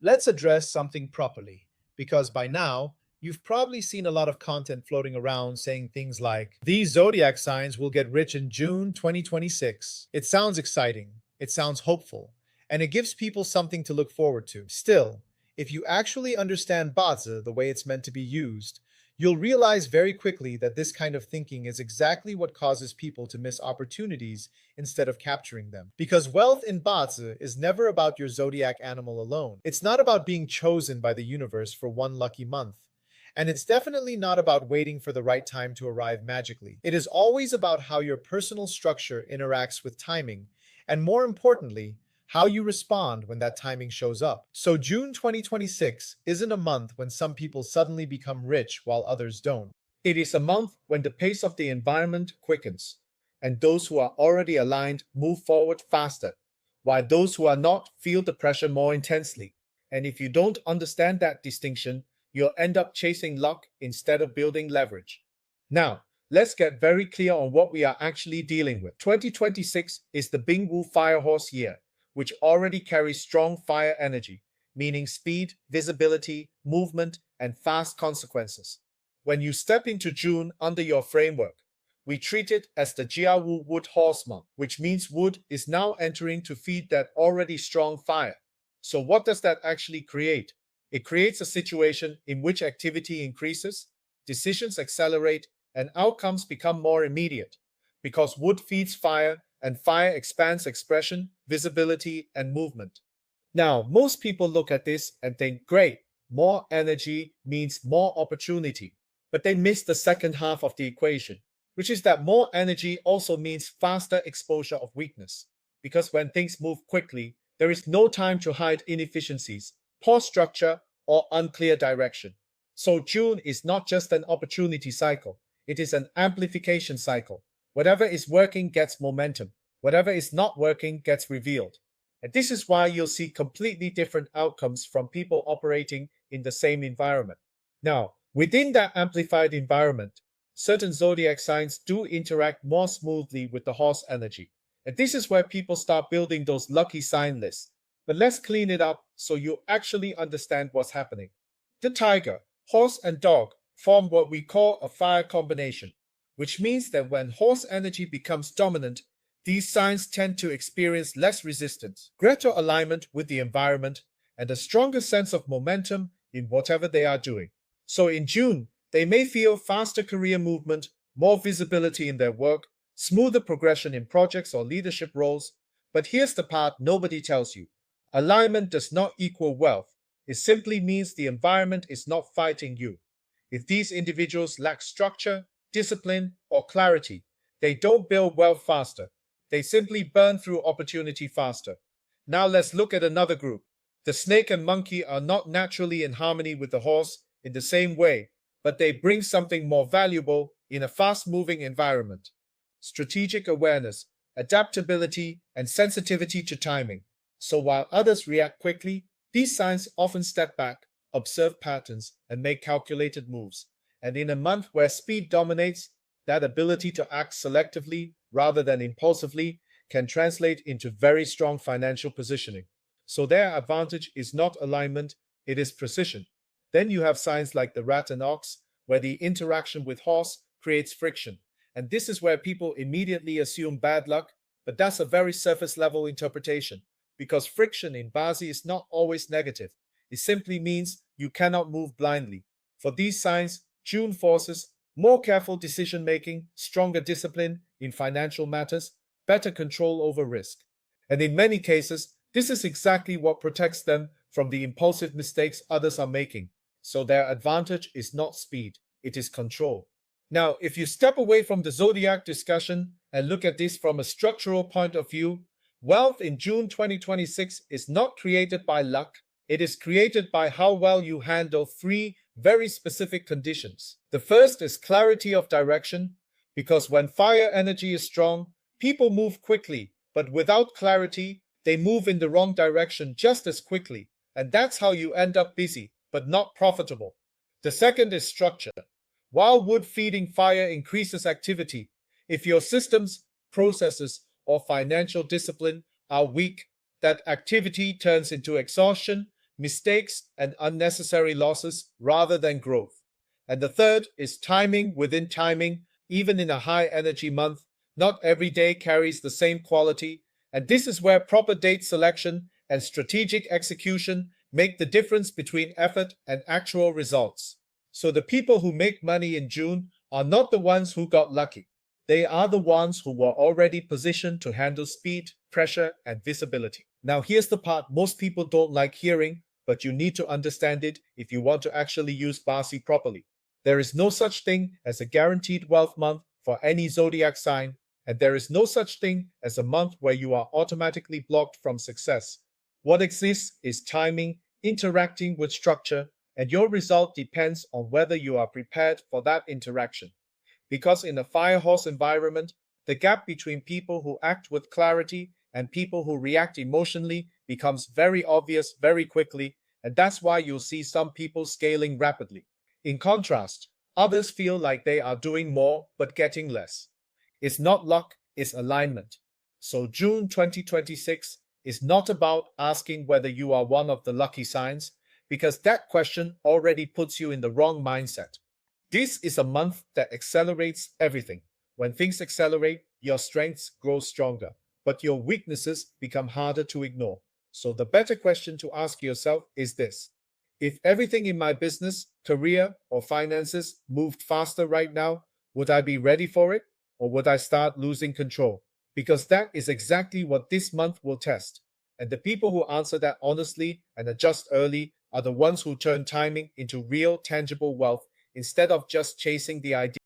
let's address something properly, because by now, you've probably seen a lot of content floating around saying things like, these zodiac signs will get rich in June 2026. It sounds exciting, it sounds hopeful, and it gives people something to look forward to. Still, if you actually understand Bazi the way it's meant to be used, you'll realize very quickly that this kind of thinking is exactly what causes people to miss opportunities instead of capturing them. Because wealth in Bazi is never about your zodiac animal alone. It's not about being chosen by the universe for one lucky month. And it's definitely not about waiting for the right time to arrive magically. It is always about how your personal structure interacts with timing, and more importantly, how you respond when that timing shows up. So June 2026 isn't a month when some people suddenly become rich while others don't. It is a month when the pace of the environment quickens, and those who are already aligned move forward faster, while those who are not feel the pressure more intensely. And if you don't understand that distinction, you'll end up chasing luck instead of building leverage. Now, let's get very clear on what we are actually dealing with. 2026 is the Bingwu Firehorse year, which already carries strong fire energy, meaning speed, visibility, movement, and fast consequences. When you step into June under your framework, we treat it as the Jiawu Wood Horse month, which means wood is now entering to feed that already strong fire. So what does that actually create? It creates a situation in which activity increases, decisions accelerate, and outcomes become more immediate. Because wood feeds fire, and fire expands expression, visibility, and movement. Now, most people look at this and think, great, more energy means more opportunity. But they miss the second half of the equation, which is that more energy also means faster exposure of weakness. Because when things move quickly, there is no time to hide inefficiencies, poor structure, or unclear direction. So June is not just an opportunity cycle, it is an amplification cycle. Whatever is working gets momentum. Whatever is not working gets revealed. And this is why you'll see completely different outcomes from people operating in the same environment. Now, within that amplified environment, certain zodiac signs do interact more smoothly with the horse energy. And this is where people start building those lucky sign lists. But let's clean it up so you actually understand what's happening. The tiger, horse, and dog form what we call a fire combination, which means that when horse energy becomes dominant, these signs tend to experience less resistance, greater alignment with the environment, and a stronger sense of momentum in whatever they are doing. So in June, they may feel faster career movement, more visibility in their work, smoother progression in projects or leadership roles. But here's the part nobody tells you. Alignment does not equal wealth. It simply means the environment is not fighting you. If these individuals lack structure, discipline, or clarity, they don't build wealth faster. They simply burn through opportunity faster. Now let's look at another group. The snake and monkey are not naturally in harmony with the horse in the same way, but they bring something more valuable in a fast-moving environment. Strategic awareness, adaptability, and sensitivity to timing. So while others react quickly, these signs often step back, observe patterns, and make calculated moves. And in a month where speed dominates, that ability to act selectively rather than impulsively can translate into very strong financial positioning. So their advantage is not alignment, it is precision. Then you have signs like the rat and ox, where the interaction with horse creates friction. And this is where people immediately assume bad luck, but that's a very surface level interpretation. Because friction in Bazi is not always negative. It simply means you cannot move blindly. For these signs, June forces more careful decision-making, stronger discipline in financial matters, better control over risk. And in many cases, this is exactly what protects them from the impulsive mistakes others are making. So their advantage is not speed, it is control. Now, if you step away from the zodiac discussion and look at this from a structural point of view, wealth in June 2026 is not created by luck, it is created by how well you handle three very specific conditions. The first is clarity of direction, because when fire energy is strong, people move quickly, but without clarity, they move in the wrong direction just as quickly, and that's how you end up busy, but not profitable. The second is structure. While wood feeding fire increases activity, if your systems, processes, or financial discipline are weak, that activity turns into exhaustion, mistakes, and unnecessary losses rather than growth. And the third is timing within timing. Even in a high energy month, not every day carries the same quality. And this is where proper date selection and strategic execution make the difference between effort and actual results. So the people who make money in June are not the ones who got lucky. They are the ones who were already positioned to handle speed, pressure, and visibility. Now, here's the part most people don't like hearing, but you need to understand it if you want to actually use Basi properly. There is no such thing as a guaranteed wealth month for any zodiac sign, and there is no such thing as a month where you are automatically blocked from success. What exists is timing, interacting with structure, and your result depends on whether you are prepared for that interaction. Because in a firehorse environment, the gap between people who act with clarity and people who react emotionally becomes very obvious very quickly, and that's why you'll see some people scaling rapidly. In contrast, others feel like they are doing more but getting less. It's not luck, it's alignment. So June 2026 is not about asking whether you are one of the lucky signs, because that question already puts you in the wrong mindset. This is a month that accelerates everything. When things accelerate, your strengths grow stronger, but your weaknesses become harder to ignore. So the better question to ask yourself is this: if everything in my business, career, or finances moved faster right now, would I be ready for it? Or would I start losing control? Because that is exactly what this month will test. And the people who answer that honestly and adjust early are the ones who turn timing into real, tangible wealth instead of just chasing the idea.